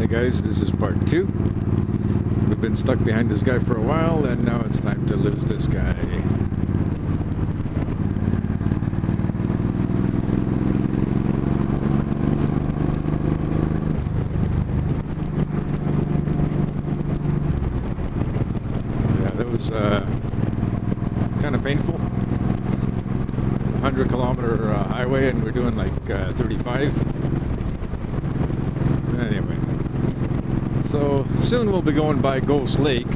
Hey guys, this is part 2. We've been stuck behind this guy for a while, and now it's time to lose this guy. Yeah, that was kind of painful. 100-kilometer highway, and we're doing like 35. Anyway, so soon we'll be going by Ghost Lake.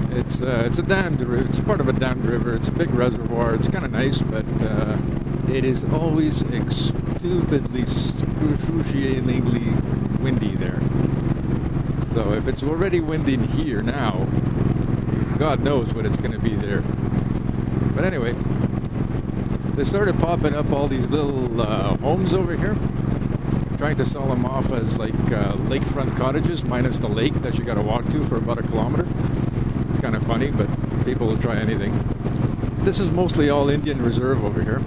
It's a dammed river. It's part of a dammed river. It's a big reservoir. It's kind of nice, but it is always stupidly, excruciatingly windy there. So if it's already windy here now, God knows what it's going to be there. But anyway, they started popping up all these little homes over here, trying to sell them off as like lakefront cottages minus the lake that you got to walk to for about a kilometer. It's kind of funny, but people will try anything. This is mostly all Indian Reserve over here.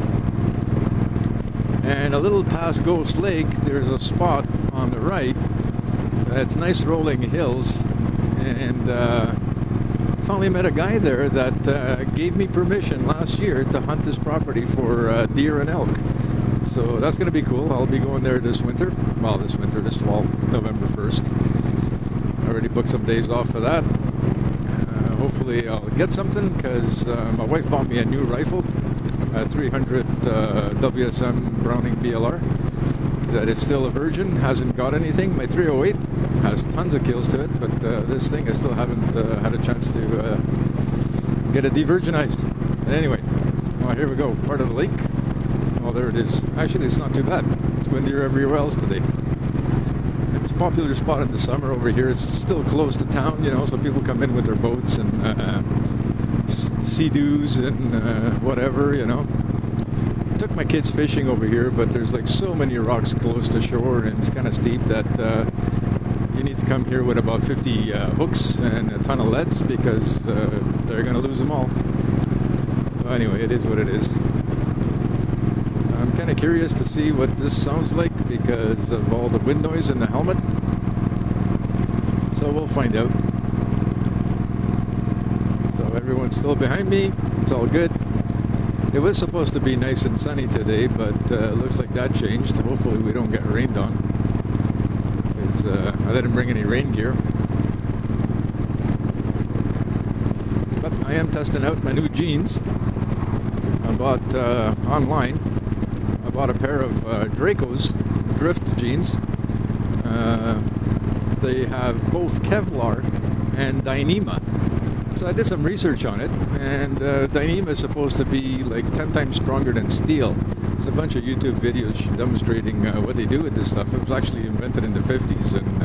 And a little past Ghost Lake, there's a spot on the right that's nice rolling hills, and finally met a guy there that gave me permission last year to hunt this property for deer and elk. So that's going to be cool. I'll be going there this winter. Well, this fall, November 1st. I already booked some days off for that. Hopefully I'll get something, because my wife bought me a new rifle, a 300 WSM Browning BLR, that is still a virgin, hasn't got anything. My 308 has tons of kills to it, but this thing I still haven't had a chance to get it de-virginized. Anyway, well, here we go. Part of the lake. Oh, there it is. Actually, it's not too bad. It's windier everywhere else today. It's a popular spot in the summer over here. It's still close to town, you know, so people come in with their boats and sea-doos and whatever, you know. I took my kids fishing over here, but there's like so many rocks close to shore, and it's kind of steep that you need to come here with about 50 hooks and a ton of leads, because they're going to lose them all. So anyway, it is what it is. I'm kind of curious to see what this sounds like because of all the wind noise in the helmet. So we'll find out. So everyone's still behind me. It's all good. It was supposed to be nice and sunny today, but looks like that changed. Hopefully we don't get rained on, because I didn't bring any rain gear. But I am testing out my new jeans. I bought online. I bought a pair of Drayko's drift jeans. They have both Kevlar and Dyneema. So I did some research on it, and Dyneema is supposed to be like 10 times stronger than steel. There's a bunch of YouTube videos demonstrating what they do with this stuff. It was actually invented in the 50s, and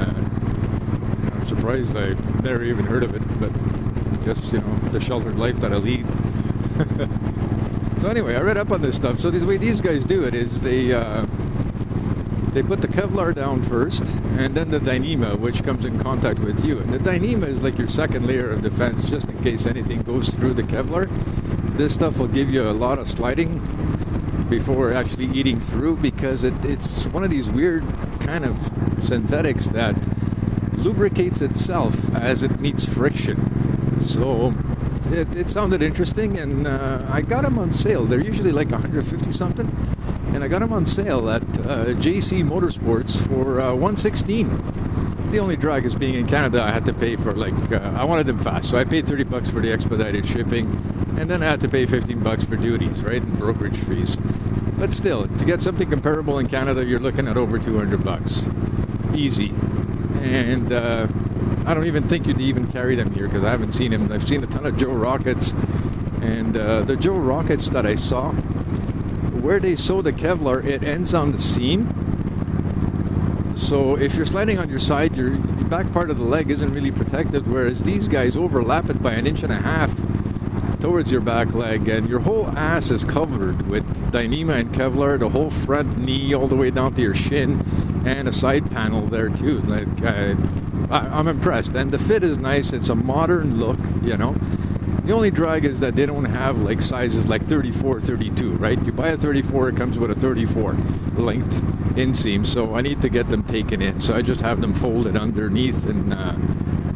I'm surprised I never even heard of it, but just, you know, the sheltered life that I lead. So anyway, I read up on this stuff. So the way these guys do it is they put the Kevlar down first, and then the Dyneema, which comes in contact with you. And the Dyneema is like your second layer of defense, just in case anything goes through the Kevlar. This stuff will give you a lot of sliding before actually eating through, because it's one of these weird kind of synthetics that lubricates itself as it meets friction. So it sounded interesting, and I got them on sale. They're usually like 150 something, and I got them on sale at JC Motorsports for $116. The only drag is being in Canada. I had to pay for I wanted them fast, so I paid $30 for the expedited shipping, and then I had to pay $15 for duties, right, and brokerage fees. But still, to get something comparable in Canada, you're looking at over $200, easy. And I don't even think you'd even carry them here, because I haven't seen them. I've seen a ton of Joe Rockets, and the Joe Rockets that I saw, where they sew the Kevlar, it ends on the seam. So if you're sliding on your side, your back part of the leg isn't really protected, whereas these guys overlap it by 1.5 inches towards your back leg, and your whole ass is covered with Dyneema and Kevlar, the whole front knee all the way down to your shin, and a side panel there too. I'm impressed, and the fit is nice. It's a modern look, you know. The only drag is that they don't have like sizes like 34, 32, right? You buy a 34, it comes with a 34 length inseam, so I need to get them taken in. So I just have them folded underneath and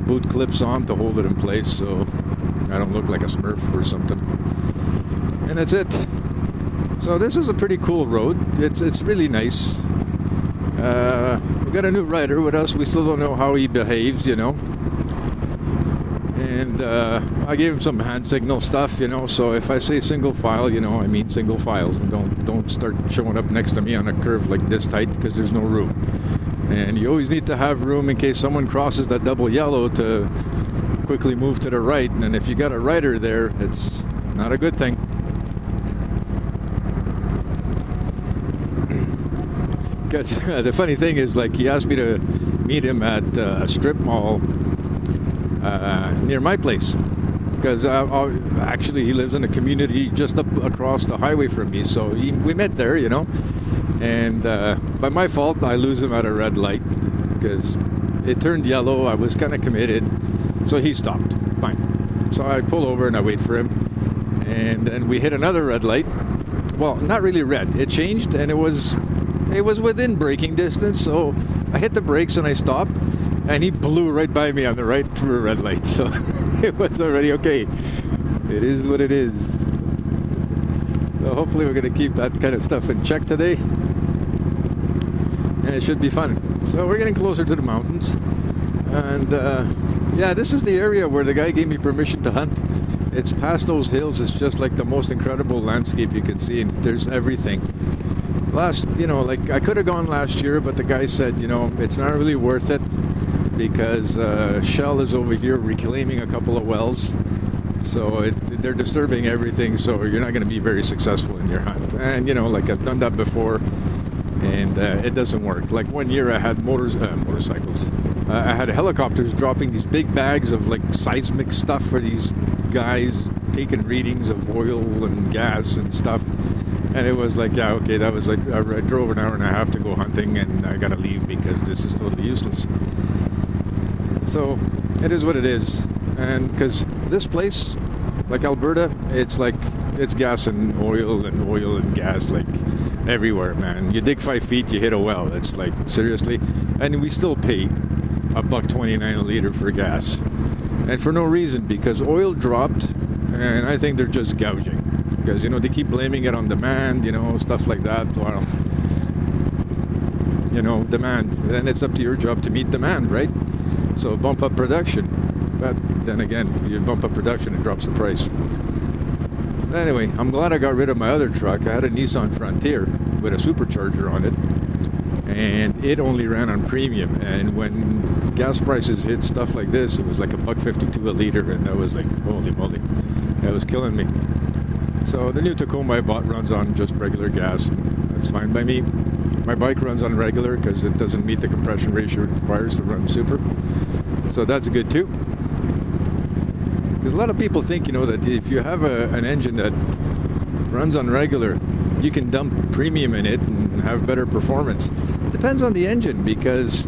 boot clips on to hold it in place so I don't look like a Smurf or something. And that's it. So this is a pretty cool road. It's really nice. We got a new rider with us. We still don't know how he behaves, you know. And I gave him some hand signal stuff, you know. So if I say single file, you know, I mean single file. Don't start showing up next to me on a curve like this tight because there's no room. And you always need to have room in case someone crosses that double yellow to quickly move to the right. And if you got a rider there, it's not a good thing. The funny thing is, like, he asked me to meet him at a strip mall near my place because actually he lives in a community just up across the highway from me, so we met there, you know. And by my fault, I lose him at a red light because it turned yellow. I was kind of committed, so he stopped. Fine. So I pull over and I wait for him, and then we hit another red light. Well, not really red. It changed, and it was within braking distance, so I hit the brakes and I stopped, and he blew right by me on the right through a red light. So it was already okay. It is what it is. So hopefully we're going to keep that kind of stuff in check today, and it should be fun. So we're getting closer to the mountains, and yeah, this is the area where the guy gave me permission to hunt. It's past those hills. It's just like the most incredible landscape you can see, and there's everything. You know, like I could have gone last year, but the guy said, you know, it's not really worth it because Shell is over here reclaiming a couple of wells, so they're disturbing everything, so you're not going to be very successful in your hunt. And you know, like I've done that before, and it doesn't work. Like one year I had motorcycles. I had helicopters dropping these big bags of like seismic stuff for these guys taking readings of oil and gas and stuff. And it was like, yeah, okay, that was like, I drove an hour and a half to go hunting, and I gotta leave because this is totally useless. So, it is what it is. And because this place, like Alberta, it's gas and oil and gas, like, everywhere, man. You dig 5 feet, you hit a well. It's like, seriously. And we still pay $1.29 a liter for gas. And for no reason, because oil dropped, and I think they're just gouging. Because, you know, they keep blaming it on demand, you know, stuff like that. Well, you know, demand. Then it's up to your job to meet demand, right? So bump up production. But then again, you bump up production, it drops the price. Anyway, I'm glad I got rid of my other truck. I had a Nissan Frontier with a supercharger on it. And it only ran on premium. And when gas prices hit stuff like this, it was like $1.52 a liter. And that was like, holy moly. That was killing me. So the new Tacoma I bought runs on just regular gas. That's fine by me. My bike runs on regular because it doesn't meet the compression ratio it requires to run super. So that's good too. Because a lot of people think, you know, that if you have an engine that runs on regular, you can dump premium in it and have better performance. It depends on the engine, because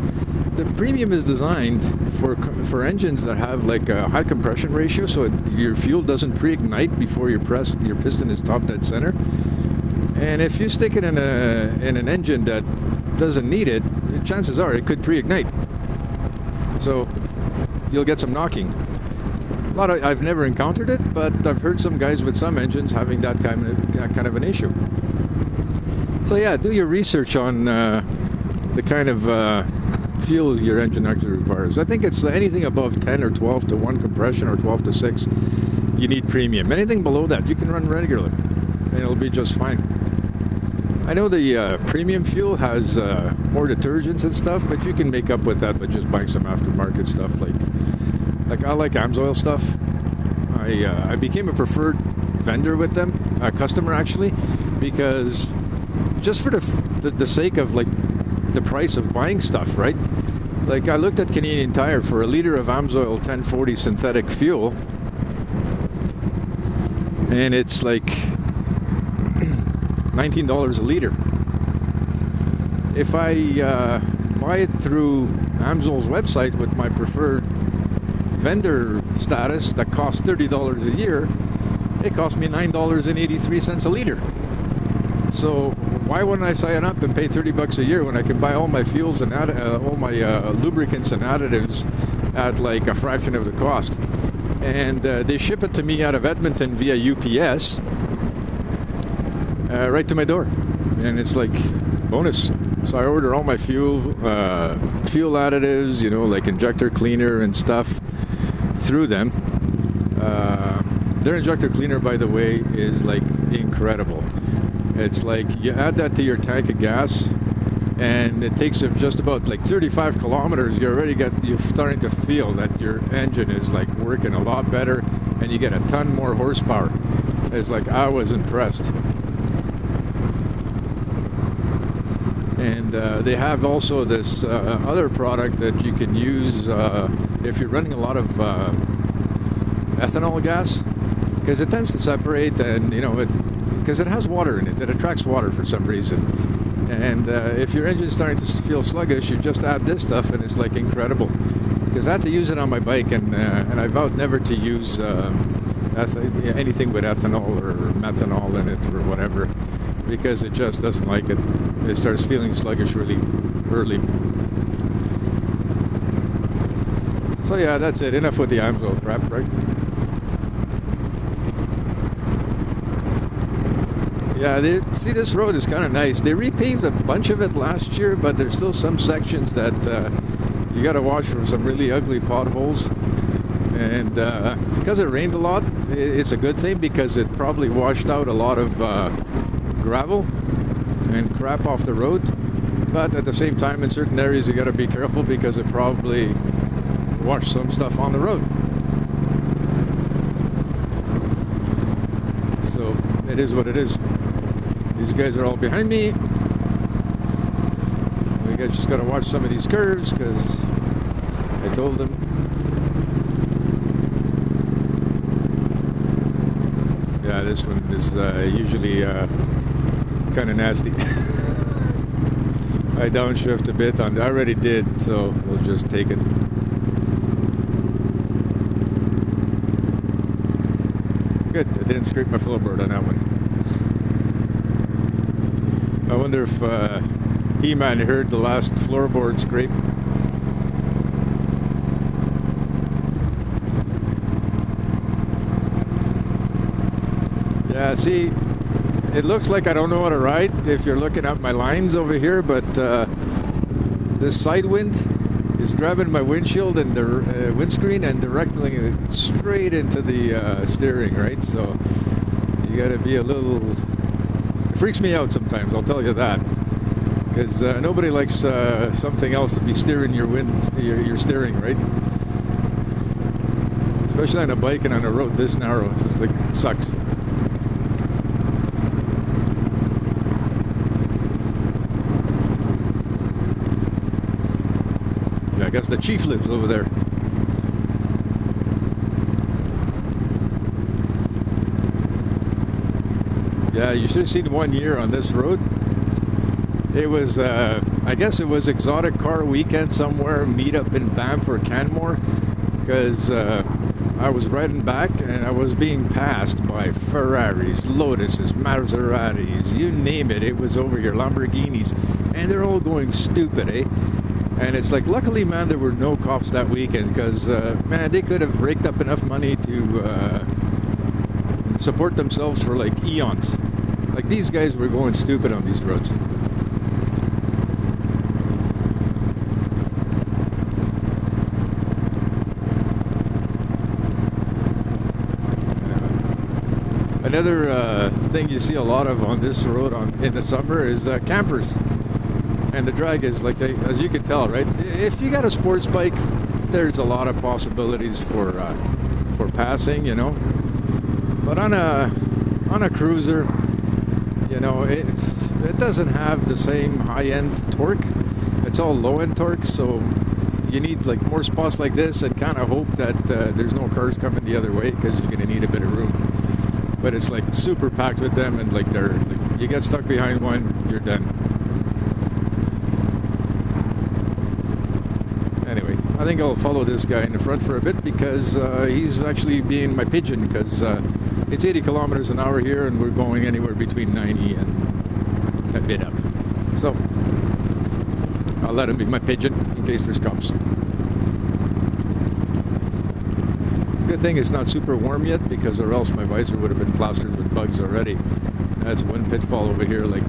the premium is designed for engines that have like a high compression ratio, so your fuel doesn't pre-ignite before your piston is top dead center. And if you stick it in an engine that doesn't need it, chances are it could pre-ignite. So you'll get some knocking. I've never encountered it, but I've heard some guys with some engines having that kind of an issue. So yeah, do your research on the kind of fuel your engine actually requires. I think it's anything above 10 or 12 to 1 compression, or 12 to 6, you need premium. Anything below that, you can run regular, and it'll be just fine. I know the premium fuel has more detergents and stuff, but you can make up with that by just buying some aftermarket stuff. Like I like Amsoil stuff. I became a preferred vendor with them, a customer actually, because just for the sake of like the price of buying stuff, right? Like I looked at Canadian Tire for a liter of Amsoil 1040 synthetic fuel, and it's like $19 a liter. If I buy it through Amsoil's website with my preferred vendor status that costs $30 a year, it cost me $9.83 a liter. So why wouldn't I sign up and pay $30 a year when I can buy all my fuels and all my lubricants and additives at like a fraction of the cost? And they ship it to me out of Edmonton via UPS right to my door, and it's like bonus. So I order all my fuel additives, you know, like injector cleaner and stuff through them. Their injector cleaner, by the way, is like incredible. It's like you add that to your tank of gas, and it takes just about like 35 kilometers. You're starting to feel that your engine is like working a lot better, and you get a ton more horsepower. It's like, I was impressed. And they have also this other product that you can use if you're running a lot of ethanol gas, because it tends to separate, and you know, because it has water in it, it attracts water for some reason. And if your engine's starting to feel sluggish, you just add this stuff, and it's like incredible. Because I had to use it on my bike, and I vowed never to use anything with ethanol or methanol in it or whatever, because it just doesn't like it. It starts feeling sluggish really early. So yeah, that's it. Enough with the Amsoil crap, right? Yeah, see, this road is kind of nice. They repaved a bunch of it last year, but there's still some sections that you got to watch from some really ugly potholes. And because it rained a lot, it's a good thing, because it probably washed out a lot of gravel and crap off the road. But at the same time, in certain areas, you got to be careful, because it probably washed some stuff on the road. So it is what it is. These guys are all behind me. We just got to watch some of these curves, because I told them. Yeah, this one is usually kind of nasty. I downshift a bit on. I already did, so we'll just take it. Good. I didn't scrape my floorboard on that one. I wonder if Heman heard the last floorboard scrape. Yeah, see, it looks like I don't know how to ride if you're looking at my lines over here, but this side wind is grabbing my windshield and the windscreen and directing it straight into the steering, right? So you got to be a little... It freaks me out sometimes, I'll tell you that, because nobody likes something else to be steering your steering, right? Especially on a bike and on a road this narrow. It's like, sucks. I guess the chief lives over there. Yeah, you should have seen one year on this road. It was, I guess it was Exotic Car Weekend somewhere, meet up in Banff or Canmore, because I was riding back and I was being passed by Ferraris, Lotuses, Maseratis, you name it. It was over here, Lamborghinis, and they're all going stupid, eh? And it's like, luckily, man, there were no cops that weekend, because, man, they could have raked up enough money to support themselves for, like, eons. Like, these guys were going stupid on these roads. Another thing you see a lot of on this road in the summer is campers. And the drag is, like, as you can tell, right? If you got a sports bike, there's a lot of possibilities for passing, you know. But on a cruiser, you know, it doesn't have the same high-end torque. It's all low-end torque, so you need like more spots like this, and kind of hope that there's no cars coming the other way, because you're going to need a bit of room. But it's like super packed with them, and like you get stuck behind one, you're done. Anyway, think I'll follow this guy in the front for a bit because he's actually being my pigeon because it's 80 kilometers an hour here and we're going anywhere between 90 and a bit up. So I'll let him be my pigeon in case there's cops. Good thing it's not super warm yet because or else my visor would have been plastered with bugs already. That's one pitfall over here, like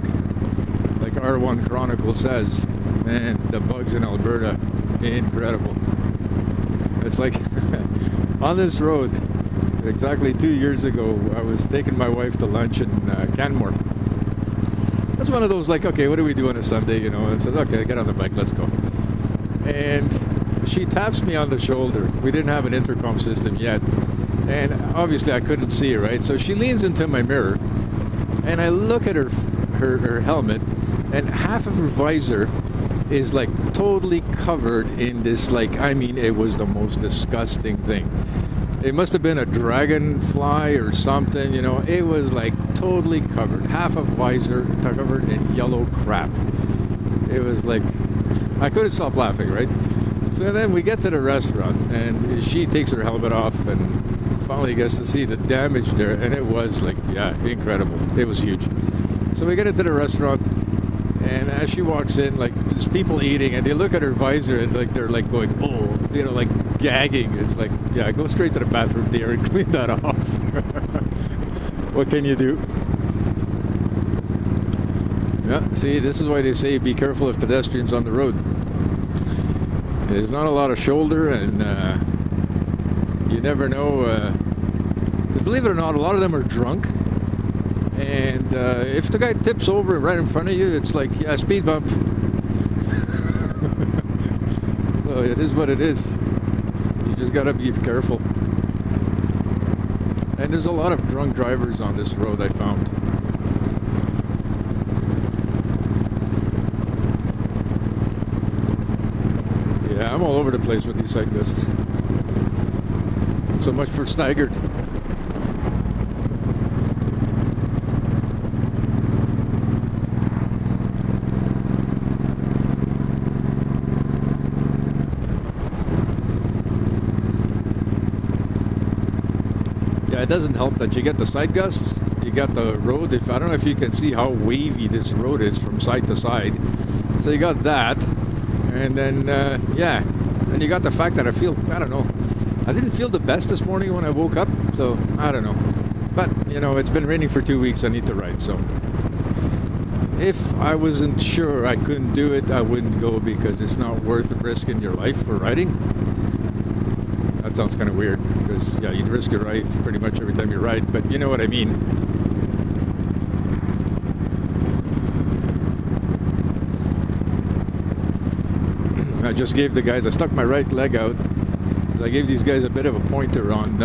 R1 Chronicles says. Man, the bugs in Alberta, incredible. It's like on this road, exactly 2 years ago, I was taking my wife to lunch in Canmore. That's one of those like, okay, what do we do on a Sunday, you know? I said, okay, get on the bike, let's go. And she taps me on the shoulder. We didn't have an intercom system yet. And obviously I couldn't see her, right? So she leans into my mirror and I look at her helmet and half of her visor is like totally covered in this, like, I mean, it was the most disgusting thing. It must have been a dragonfly or something, you know. It was like totally covered. Half of visor covered in yellow crap. It was like, I couldn't stop laughing, right? So then we get to the restaurant and she takes her helmet off and finally gets to see the damage there. And it was like, yeah, incredible. It was huge. So we get into the restaurant and as she walks in, like, there's people eating and they look at her visor and like they're like going, oh, you know, like gagging. It's like, yeah, go straight to the bathroom there and clean that off. What can you do? Yeah, see, this is why they say be careful of pedestrians on the road. There's not a lot of shoulder and you never know. Believe it or not, a lot of them are drunk. And if the guy tips over right in front of you, it's like, yeah, speed bump. So it is what it is. You just gotta be careful. And there's a lot of drunk drivers on this road, I found. Yeah, I'm all over the place with these cyclists. So much for staggered. It doesn't help that you get the side gusts, you got the road. I don't know if you can see how wavy this road is from side to side. So you got that, and then yeah, and you got the fact that I don't know, I didn't feel the best this morning when I woke up. So I don't know, but you know, it's been raining for 2 weeks. I need to ride. So if I wasn't sure I couldn't do it, I wouldn't go because it's not worth risking your life for riding. That sounds kind of weird because, yeah, you'd risk your life pretty much every time you ride, but you know what I mean. I just gave the guys, I stuck my right leg out. I gave these guys a bit of a pointer on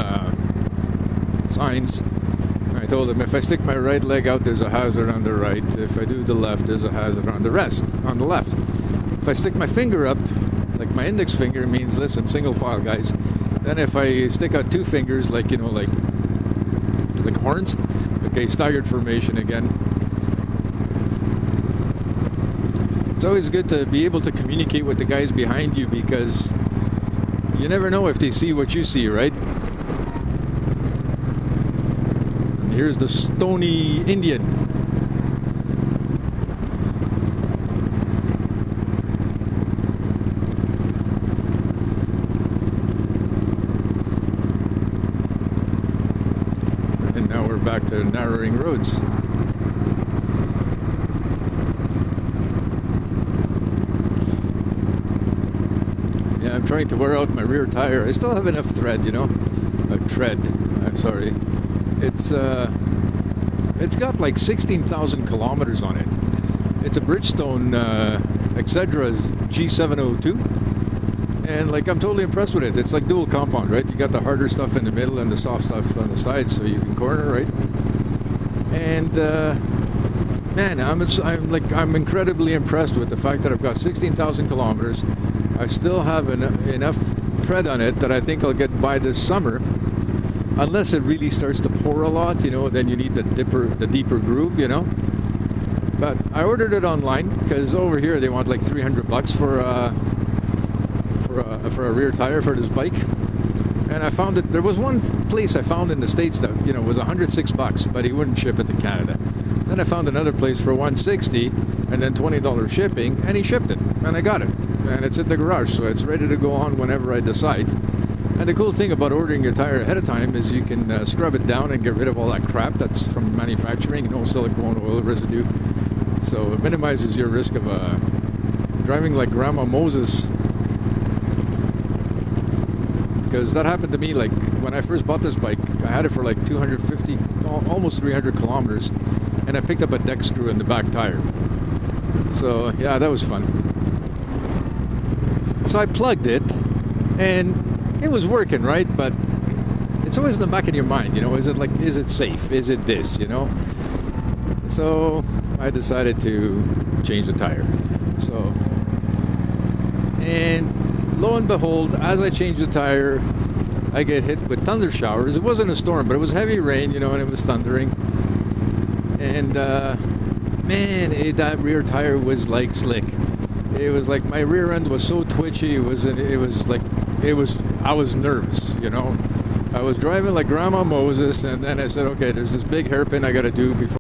signs. I told them if I stick my right leg out, there's a hazard on the right. If I do the left, there's a hazard on the left. If I stick my finger up, like my index finger, means listen, single file, guys. Then if I stick out two fingers, like, you know, like horns, okay, staggered formation again. It's always good to be able to communicate with the guys behind you because you never know if they see what you see, right? And here's the Stony Indian. Back to narrowing roads. Yeah, I'm trying to wear out my rear tire. I still have enough thread, you know. Tread. I'm sorry. It's got like 16,000 kilometers on it. It's a Bridgestone Excedra G702. And like, I'm totally impressed with it. It's like dual compound, right? You got the harder stuff in the middle and the soft stuff on the sides, so you can corner, right? And man, I'm incredibly impressed with the fact that I've got 16,000 kilometers. I still have enough tread on it that I think I'll get by this summer, unless it really starts to pour a lot, you know. Then you need the deeper groove, you know. But I ordered it online because over here they want like $300 for for a rear tire for this bike, and I found it. There was one place I found in the States that was $106, but he wouldn't ship it to Canada. Then I found another place for $160, and then $20 shipping, and he shipped it, and I got it, and it's in the garage, so it's ready to go on whenever I decide. And the cool thing about ordering your tire ahead of time is you can scrub it down and get rid of all that crap that's from manufacturing, silicone oil residue. So it minimizes your risk of driving like Grandma Moses. Because that happened to me, like when I first bought this bike, I had it for like 250, almost 300 kilometers, and I picked up a deck screw in the back tire. So yeah, that was fun. So I plugged it, and it was working, right? But it's always in the back of your mind, is it safe? Is it this, So I decided to change the tire. So, and lo and behold, as I changed the tire, I get hit with thunder showers. It wasn't a storm, but it was heavy rain, and it was thundering. And man, that rear tire was like slick. It was like my rear end was so twitchy. I was nervous, I was driving like Grandma Moses, and then I said, okay, there's this big hairpin I got to do before